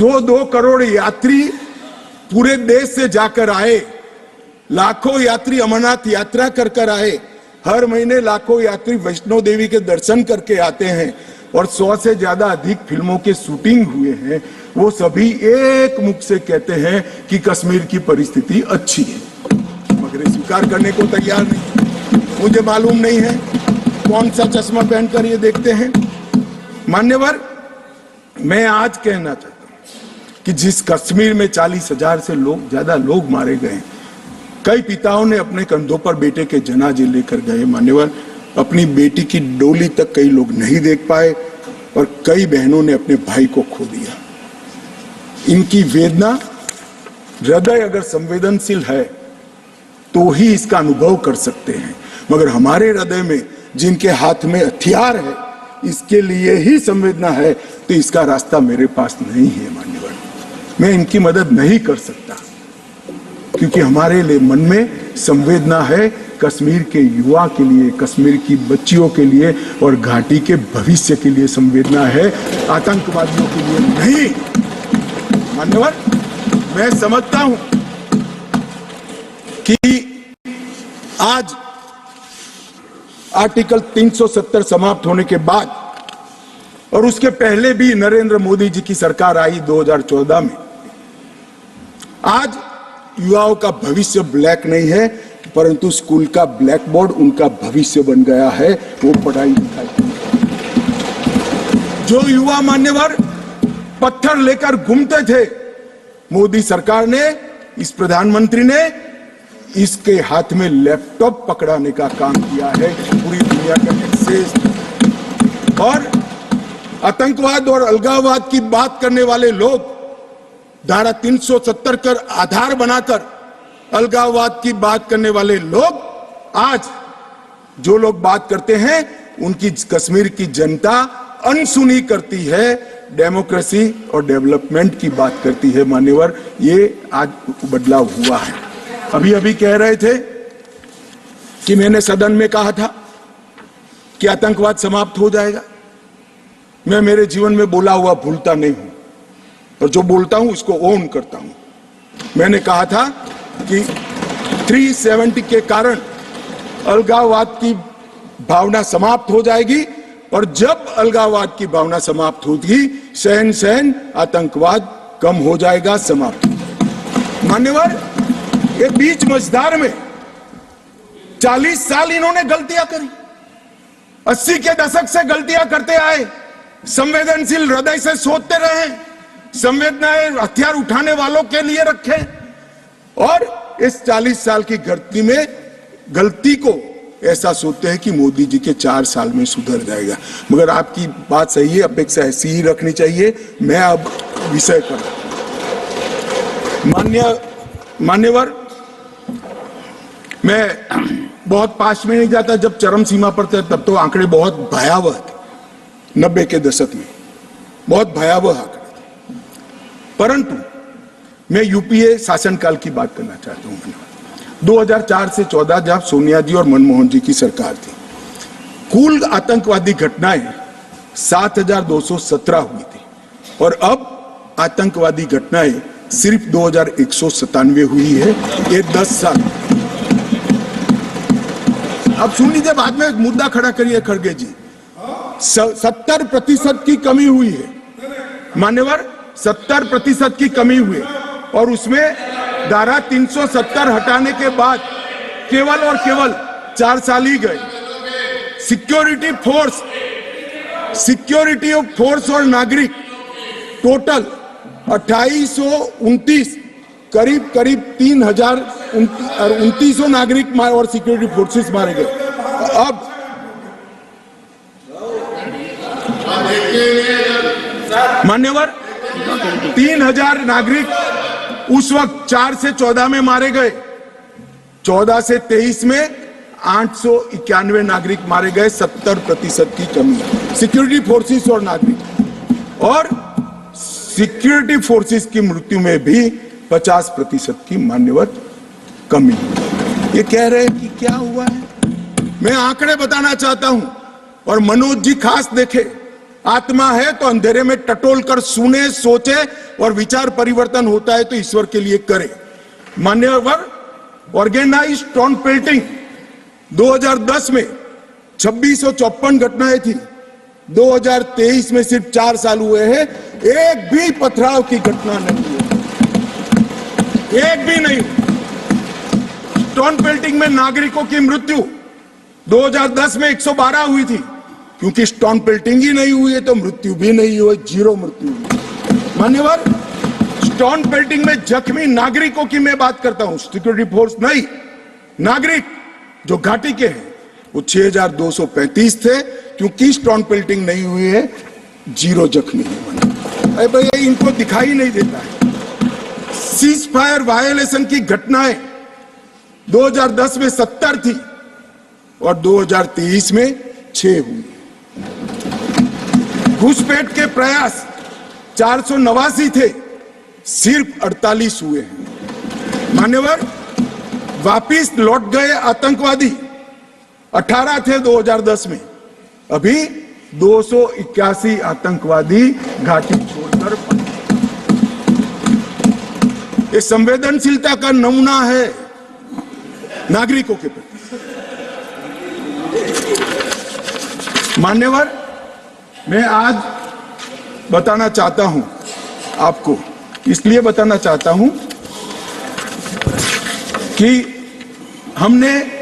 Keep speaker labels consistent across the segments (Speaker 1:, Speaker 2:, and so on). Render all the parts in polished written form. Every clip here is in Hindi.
Speaker 1: 2 करोड़ यात्री पूरे देश से जाकर आए, लाखों यात्री अमरनाथ यात्रा कर आए, हर महीने लाखों यात्री वैष्णो देवी के दर्शन करके आते हैं और 100 से ज्यादा अधिक फिल्मों के शूटिंग हुए हैं। वो सभी एक मुख से कहते हैं कि कश्मीर की परिस्थिति अच्छी है, मगर स्वीकार करने को तैयार नहीं। मुझे मालूम नहीं है कौन सा चश्मा पहनकर ये देखते हैं। मान्यवर, मैं आज कहना चाहता हूं कि जिस कश्मीर में 40,000 से ज्यादा लोग मारे गए, कई पिताओं ने अपने कंधों पर बेटे के जनाजे लेकर गए। मान्यवर, अपनी बेटी की डोली तक कई लोग नहीं देख पाए और कई बहनों ने अपने भाई को खो दिया। इनकी वेदना, हृदय अगर संवेदनशील है तो ही इसका अनुभव कर सकते हैं, मगर हमारे हृदय में जिनके हाथ में हथियार है, इसके लिए ही संवेदना है, तो इसका रास्ता मेरे पास नहीं है। मान्यवर, मैं इनकी मदद नहीं कर सकता क्योंकि हमारे लिए मन में संवेदना है कश्मीर के युवा के लिए, कश्मीर की बच्चियों के लिए और घाटी के भविष्य के लिए संवेदना है, आतंकवादियों के लिए नहीं। मान्यवर, मैं समझता हूं कि आज आर्टिकल 370 समाप्त होने के बाद और उसके पहले भी नरेंद्र मोदी जी की सरकार आई 2014 में, आज युवाओं का भविष्य ब्लैक नहीं है, परंतु स्कूल का ब्लैक बोर्ड उनका भविष्य बन गया है, वो पढ़ाई लिखाई। जो युवा मान्यवर पत्थर लेकर घूमते थे, मोदी सरकार ने, इस प्रधानमंत्री ने इसके हाथ में लैपटॉप पकड़ाने का काम किया है। पूरी दुनिया का एक्सेस और आतंकवाद और अलगाववाद की बात करने वाले लोग धारा 370 कर आधार बनाकर अलगाववाद की बात करने वाले लोग, आज जो लोग बात करते हैं उनकी कश्मीर की जनता अनसुनी करती है, डेमोक्रेसी और डेवलपमेंट की बात करती है। मान्यवर, ये आज बदलाव हुआ है। अभी अभी कह रहे थे कि मैंने सदन में कहा था कि आतंकवाद समाप्त हो जाएगा। मैं मेरे जीवन में बोला हुआ भूलता नहीं हूं और जो बोलता हूं उसको ओन करता हूं। मैंने कहा था कि 370 के कारण अलगाववाद की भावना समाप्त हो जाएगी और जब अलगाववाद की भावना समाप्त होगी, सहन आतंकवाद कम हो जाएगा, समाप्त हो जाएगा। मान्यवर, ये बीच मझधार में 40 साल इन्होंने गलतियां करी, 80 के दशक से गलतियां करते आए, संवेदनशील हृदय से सोचते रहे, संवेदनाएं हथियार उठाने वालों के लिए रखे और इस 40 साल की गलती को ऐसा सोचते हैं कि मोदी जी के 4 साल में सुधर जाएगा। मगर आपकी बात सही है, अपेक्षा ऐसी ही रखनी चाहिए। मैं अब विषय पर मान्यवर, मैं बहुत पास में नहीं जाता। जब चरम सीमा पर थे तब तो आंकड़े बहुत भयावह थे, 90 के दशक में बहुत भयावह आंकड़े थे, परंतु मैं यूपीए शासनकाल की बात करना चाहता हूं। 2004 से 14 जब सोनिया जी और मनमोहन जी की सरकार थी, कुल आतंकवादी घटनाएं 7,217 हुई थी और अब आतंकवादी घटनाएं सिर्फ 2,197 हुई है। ये 10 साल। अब सुन लीजिए, बाद में मुद्दा खड़ा करिए खड़गे जी। 70% की कमी हुई है मान्यवर, 70% की कमी हुई और उसमें धारा 370 हटाने के बाद केवल और केवल 4 साल ही गए। सिक्योरिटी फोर्स और नागरिक टोटल 2829, करीब 3,029 नागरिक और सिक्योरिटी फोर्सेस मारे गए। अब मान्यवर, 3,000 नागरिक उस वक्त 4 से 14 में मारे गए, 14 से 23 में 891 नागरिक मारे गए। 70% की कमी सिक्योरिटी फोर्सेस और नागरिक, और सिक्योरिटी फोर्सेस की मृत्यु में भी 50% की मान्यवर कमी। ये कह रहे हैं कि क्या हुआ है। मैं आंकड़े बताना चाहता हूं और मनोज जी खास देखे, आत्मा है तो अंधेरे में टटोल कर सुने, सोचे और विचार परिवर्तन होता है तो ईश्वर के लिए करे। मान्यवर, ऑर्गेनाइज स्टोन पेल्टिंग 2010 में 2654 घटनाएं थी। 2023 में सिर्फ 4 साल हुए हैं, एक भी पथराव की घटना नहीं हुई, एक भी नहीं। स्टोन पेल्टिंग में नागरिकों की मृत्यु 2010 में 112 हुई थी, क्योंकि स्टोन पेल्टिंग ही नहीं हुई है तो मृत्यु भी नहीं हुई, 0 मृत्यु हुई। मान्यवर, स्टोन पेल्टिंग में जख्मी नागरिकों की मैं बात करता हूं, सिक्योरिटी फोर्स नहीं, नागरिक जो घाटी के हैं वो 6235 थे, क्योंकि स्टोन पेल्टिंग नहीं हुई है, 0 जख्मी है। अरे भैया, इनको दिखाई नहीं देता है। सीज फायर वायोलेशन की घटनाएं 2010 में 70 थी और 2023 में 6 हुई। घुसपैठ के प्रयास 489 थे, सिर्फ 48 हुए हैं। मान्यवर, वापिस लौट गए आतंकवादी 18 थे 2010 में, अभी 281 आतंकवादी घाटी छोड़कर। ये संवेदनशीलता का नमूना है नागरिकों के प्रति। मान्यवर, मैं आज बताना चाहता हूं आपको, इसलिए बताना चाहता हूं कि हमने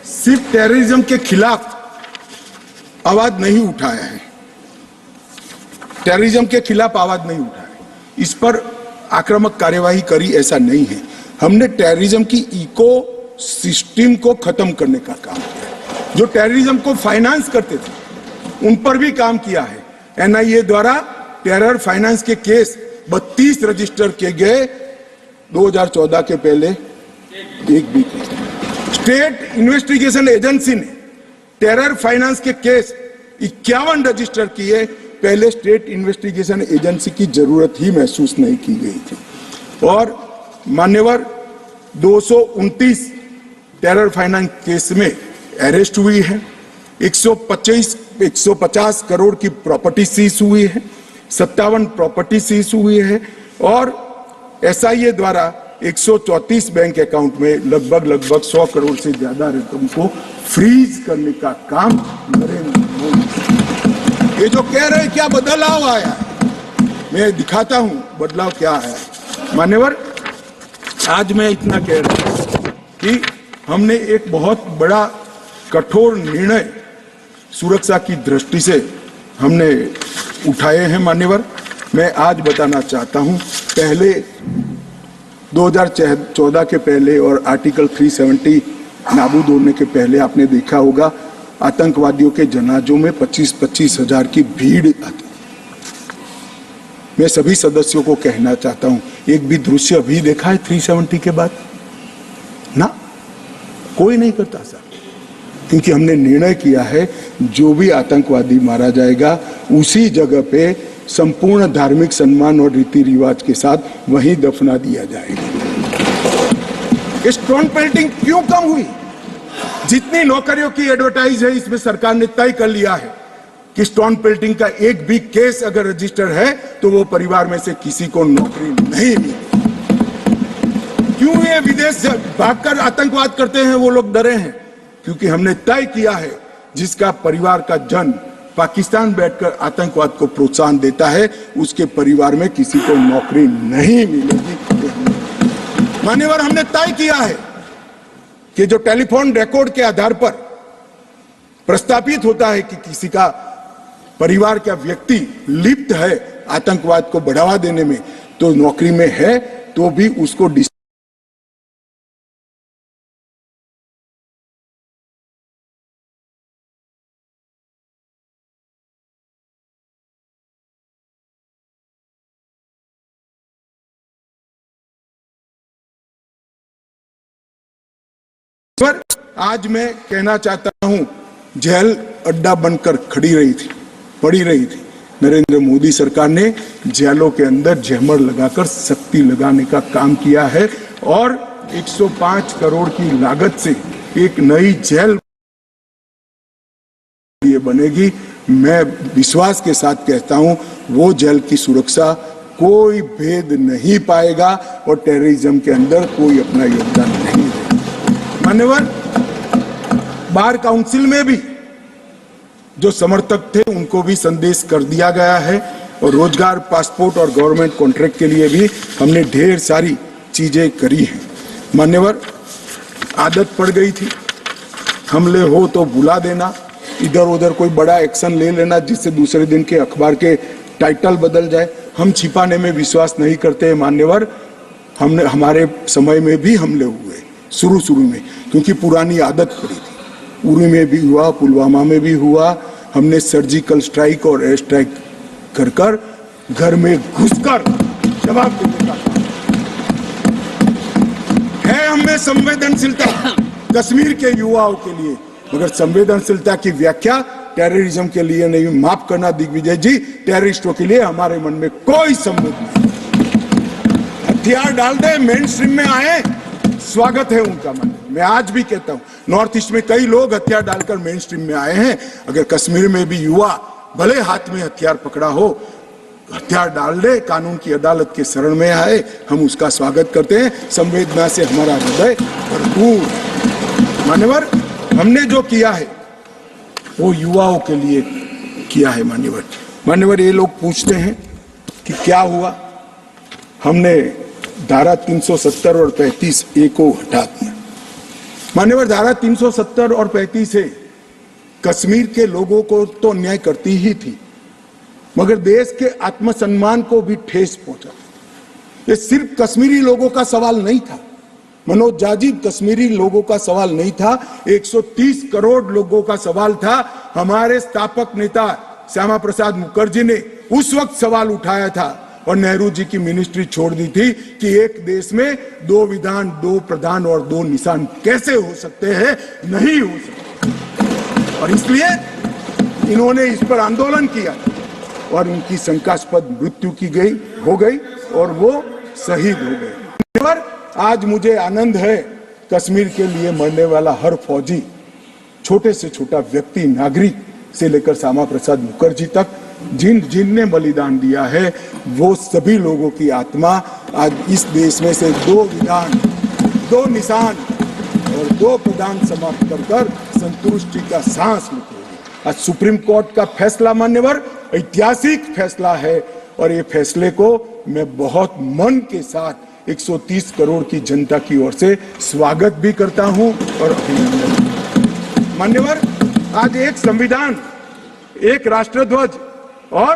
Speaker 1: सिर्फ टेररिज्म के खिलाफ आवाज नहीं उठाया है, टेररिज्म के खिलाफ आवाज नहीं उठाया, इस पर आक्रामक कार्यवाही करी, ऐसा नहीं है। हमने टेररिज्म की इको सिस्टम को खत्म करने का काम किया। जो टेररिज्म को फाइनेंस करते थे उन पर भी काम किया है। एनआईए द्वारा टेरर फाइनेंस के केस 32 रजिस्टर किए गए, 2014 के पहले एक भी केस। स्टेट इन्वेस्टिगेशन एजेंसी ने टेरर फाइनेंस के केस 51 रजिस्टर किए, पहले स्टेट इन्वेस्टिगेशन एजेंसी की जरूरत ही महसूस नहीं की गई थी। और मान्यवर, 229 टेरर फाइनेंस केस में अरेस्ट हुई है, 150 करोड़ की प्रॉपर्टी सीज हुई है, 57 प्रॉपर्टी सीज हुई है और एसआईए द्वारा 134 बैंक अकाउंट में लगभग 100 करोड़ से ज्यादा रकम को फ्रीज करने का काम नरेंद्र मोदी। ये जो कह रहे हैं क्या बदलाव आया है, मैं दिखाता हूं बदलाव क्या आया है। मान्यवर, आज मैं इतना कह रहा हूं कि हमने एक बहुत बड़ा कठोर निर्णय सुरक्षा की दृष्टि से हमने उठाए हैं। मान्यवर, मैं आज बताना चाहता हूं, पहले 2014 के पहले और आर्टिकल 370 नाबूद होने के पहले आपने देखा होगा आतंकवादियों के जनाजों में 25-25 हजार की भीड़ आती। मैं सभी सदस्यों को कहना चाहता हूं, एक भी दृश्य अभी देखा है 370 के बाद? ना, कोई नहीं करता सर, क्योंकि हमने निर्णय किया है जो भी आतंकवादी मारा जाएगा उसी जगह पे संपूर्ण धार्मिक सम्मान और रीति रिवाज के साथ वहीं दफना दिया जाएगा। स्टोन पेल्टिंग क्यों कम हुई? जितनी नौकरियों की एडवर्टाइज है, इसमें सरकार ने तय कर लिया है कि स्टोन पेल्टिंग का एक भी केस अगर रजिस्टर है तो वो परिवार में से किसी को नौकरी नहीं मिली। क्यों ये विदेश से भागकर आतंकवाद करते हैं वो लोग डरे हैं? क्योंकि हमने तय किया है जिसका परिवार का जन पाकिस्तान बैठकर आतंकवाद को प्रोत्साहन देता है उसके परिवार में किसी को नौकरी नहीं मिलेगी। मान्यवर, हमने तय किया है कि जो टेलीफोन रिकॉर्ड के आधार पर प्रस्तापित होता है कि किसी का परिवार का व्यक्ति लिप्त है आतंकवाद को बढ़ावा देने में, तो नौकरी में है तो भी उसको पर आज मैं कहना चाहता हूं, जेल अड्डा बनकर पड़ी रही थी। नरेंद्र मोदी सरकार ने जेलों के अंदर जहमर लगाकर सख्ती लगाने का काम किया है और 105 करोड़ की लागत से एक नई जेल ये बनेगी मैं विश्वास के साथ कहता हूं वो जेल की सुरक्षा कोई भेद नहीं पाएगा और टेररिज्म के अंदर कोई अपना योगदान नहीं देगा। मान्यवर, बार काउंसिल में भी जो समर्थक थे उनको भी संदेश कर दिया गया है और रोजगार, पासपोर्ट और गवर्नमेंट कॉन्ट्रैक्ट के लिए भी हमने ढेर सारी चीजें करी हैं। मान्यवर, आदत पड़ गई थी, हमले हो तो बुला देना, इधर उधर कोई बड़ा एक्शन ले लेना जिससे दूसरे दिन के अखबार के टाइटल बदल जाए। हम छिपाने में विश्वास नहीं करते हैं मान्यवर। हमारे समय में भी हमले हुए शुरू में, क्योंकि पुरानी आदत पड़ी थी। उरी में भी हुआ, पुलवामा में भी हुआ। हमने सर्जिकल स्ट्राइक और एयर स्ट्राइक कर कर घर में घुसकर जवाब देने का है। हमें संवेदनशीलता कश्मीर के युवाओं के लिए, मगर संवेदनशीलता की व्याख्या टेररिज्म के लिए नहीं। माफ करना दिग्विजय जी, टेररिस्टों के लिए हमारे मन में कोई संबंध नहीं। हथियार डाल दे, मेन स्ट्रीम में आए, स्वागत है उनका। मन मैं आज भी कहता हूं, नॉर्थ ईस्ट में कई लोग हथियार डालकर मेन स्ट्रीम में आए हैं। अगर कश्मीर में भी युवा भले हाथ में हथियार पकड़ा हो, हथियार डाल दे, कानून की अदालत के शरण में आए, हम उसका स्वागत करते हैं। संवेदना से हमारा हृदय भरपूर। मान्यवर, हमने जो किया है वो युवाओं के लिए किया है। मान्यवर, ये लोग पूछते हैं कि क्या हुआ। हमने धारा 370 और 35 ए को हटा दिया। मान्यवर, धारा 370 और 35 से कश्मीर के लोगों को तो अन्याय करती ही थी, मगर देश के आत्मसम्मान को भी ठेस पहुंचा। ये सिर्फ कश्मीरी लोगों का सवाल नहीं था मनोज जाजी, कश्मीरी लोगों का सवाल नहीं था, 130 करोड़ लोगों का सवाल था। हमारे स्थापक नेता श्यामा प्रसाद मुखर्जी ने उस वक्त सवाल उठाया था और नेहरू जी की मिनिस्ट्री छोड़ दी थी कि एक देश में 2 विधान, 2 प्रधान और 2 निशान कैसे हो सकते हैं, नहीं हो सकते। और इसलिए इन्होंने इस पर आंदोलन किया और उनकी शंकास्पद मृत्यु हो गई और वो शहीद हो गए। आज मुझे आनंद है, कश्मीर के लिए मरने वाला हर फौजी, छोटे से छोटा व्यक्ति, नागरिक से लेकर श्यामा प्रसाद मुखर्जी तक, जिनने बलिदान दिया है, वो सभी लोगों की आत्मा आज इस देश में से 2 विधान, 2 निशान और 2 प्रधान समाप्त कर संतुष्टि का सांस लेगी। आज सुप्रीम कोर्ट का फैसला मान्यवर ऐतिहासिक फैसला है और ये फैसले को मैं बहुत मन के साथ 130 करोड़ की जनता की ओर से स्वागत भी करता हूं और अभिनंदन। मान्यवर, आज एक संविधान, एक राष्ट्रध्वज और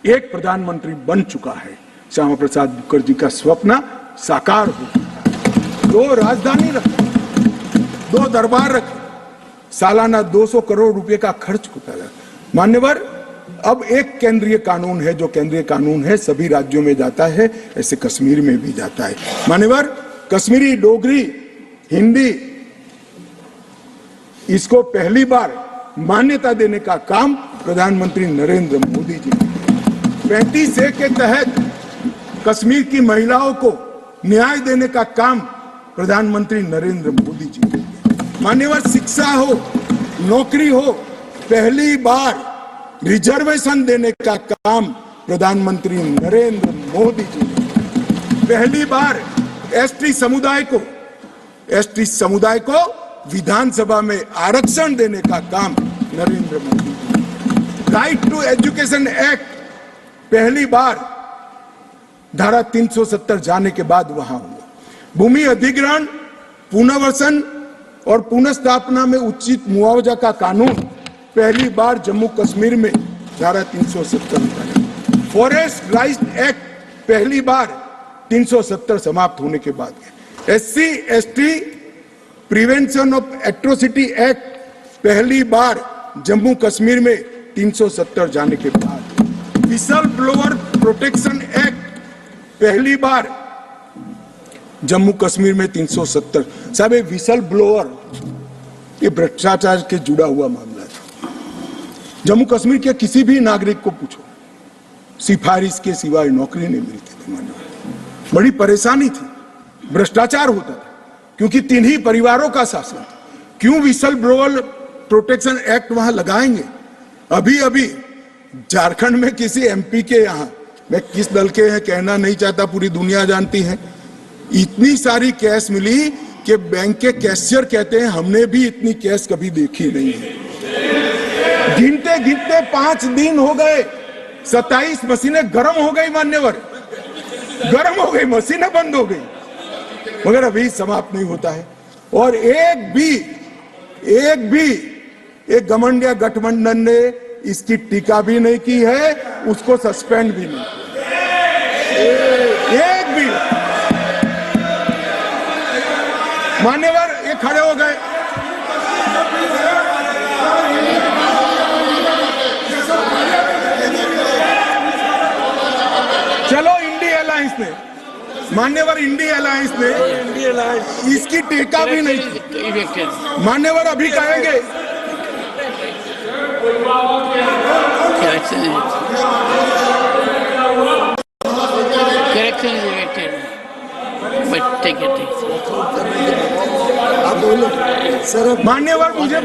Speaker 1: एक प्रधानमंत्री बन चुका है। श्यामा प्रसाद मुखर्जी का स्वप्न साकार हो चुका है। 2 राजधानी रखे, 2 दरबार रखे, सालाना 200 करोड़ रुपए का खर्च होता है। मान्यवर, अब एक केंद्रीय कानून है, जो केंद्रीय कानून है सभी राज्यों में जाता है, ऐसे कश्मीर में भी जाता है। मान्यवर, कश्मीरी, डोगरी, हिंदी, इसको पहली बार मान्यता देने का काम प्रधानमंत्री नरेंद्र मोदी जी ने। 35A के तहत कश्मीर की महिलाओं को न्याय देने का काम प्रधानमंत्री नरेंद्र मोदी जी ने। मान्यवर, शिक्षा हो, नौकरी हो, पहली बार रिजर्वेशन देने का काम प्रधानमंत्री नरेंद्र मोदी जी ने। पहली बार एसटी समुदाय को विधानसभा में आरक्षण देने का काम Narendra Modi ji. Right to education act पहली बार धारा 370 जाने के बाद वहां हुआ। भूमि अधिग्रहण, पुनर्वसन और पुनर्स्थापना में उचित मुआवजा का कानून पहली बार जम्मू कश्मीर में धारा 370 में। फॉरेस्ट राइट्स एक्ट पहली बार 370 समाप्त होने के बाद। SC/ST prevention of atrocity act पहली बार जम्मू कश्मीर में 370 जाने के बाद। विसल ब्लोअर प्रोटेक्शन एक्ट पहली बार जम्मू कश्मीर में 370। साहब, ये विसल ब्लोअर ये भ्रष्टाचार के जुड़ा हुआ मामला है। जम्मू कश्मीर के किसी भी नागरिक को पूछो, सिफारिश के सिवाय नौकरी नहीं मिलती थी। बड़ी परेशानी थी, भ्रष्टाचार होता था, क्योंकि 3 ही परिवारों का शासन था। क्यों विसल ब्लोअर प्रोटेक्शन एक्ट वहां लगाएंगे? अभी अभी झारखंड में किसी एमपी के यहां, मैं किस दल के हैं कहना नहीं चाहता, पूरी दुनिया जानती है, इतनी सारी कैश मिली कि बैंक के कैशियर कहते हैं हमने भी इतनी कैश कभी देखी नहीं है। गिनते गिनते 5 दिन हो गए, 27 मशीनें गर्म हो गई, मान्यवर गर्म हो गई, मशीनें बंद हो गई, मगर अभी समाप्त नहीं होता है। और एक भी एक घमंडिया गठबंधन ने इसकी टीका भी नहीं की है, उसको सस्पेंड भी नहीं, एक भी। मान्यवर ये खड़े हो गए, चलो इंडिया अलायंस ने, मान्यवर इंडिया अलायंस ने इसकी टीका भी नहीं की। मान्यवर अभी कहेंगे
Speaker 2: Correction is elected, but take it.
Speaker 1: मान्यवर मुझे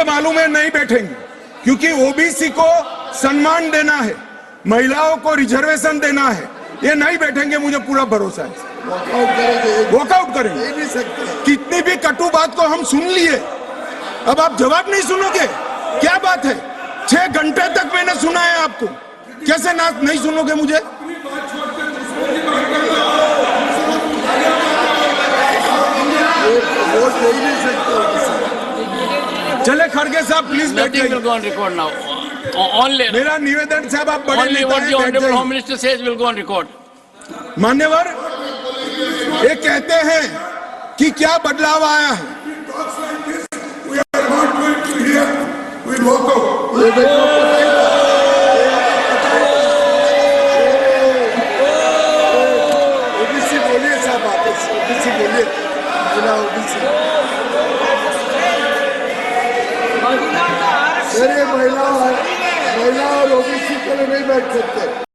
Speaker 1: मालूम है नहीं बैठेंगे, क्योंकि ओबीसी को सम्मान देना है, महिलाओं को रिजर्वेशन देना है, ये नहीं बैठेंगे, मुझे पूरा भरोसा है। वॉकआउट करेंगे, कितनी भी कटु बात को हम सुन लिए, अब आप जवाब नहीं सुनोगे, क्या बात है? 6 घंटे तक मैंने सुना है आपको, कैसे ना नहीं सुनोगे मुझे? चले खड़गे साहब प्लीज बैठ
Speaker 2: Nothing will go on record now. Only
Speaker 1: मेरा निवेदन साहब, आप बड़े
Speaker 2: what
Speaker 1: नेता
Speaker 2: the
Speaker 1: हैं, बैठ
Speaker 2: honorable
Speaker 1: जाइए।
Speaker 2: Home Minister says will go on record.
Speaker 1: मान्यवर ये कहते हैं कि क्या बदलाव आया है,
Speaker 3: ओबीसी बोलिए साहब, वापस ओबीसी बोलिए, बिना ओबीसी सर, ये महिला और ओबीसी के लिए नहीं बैठ सकते।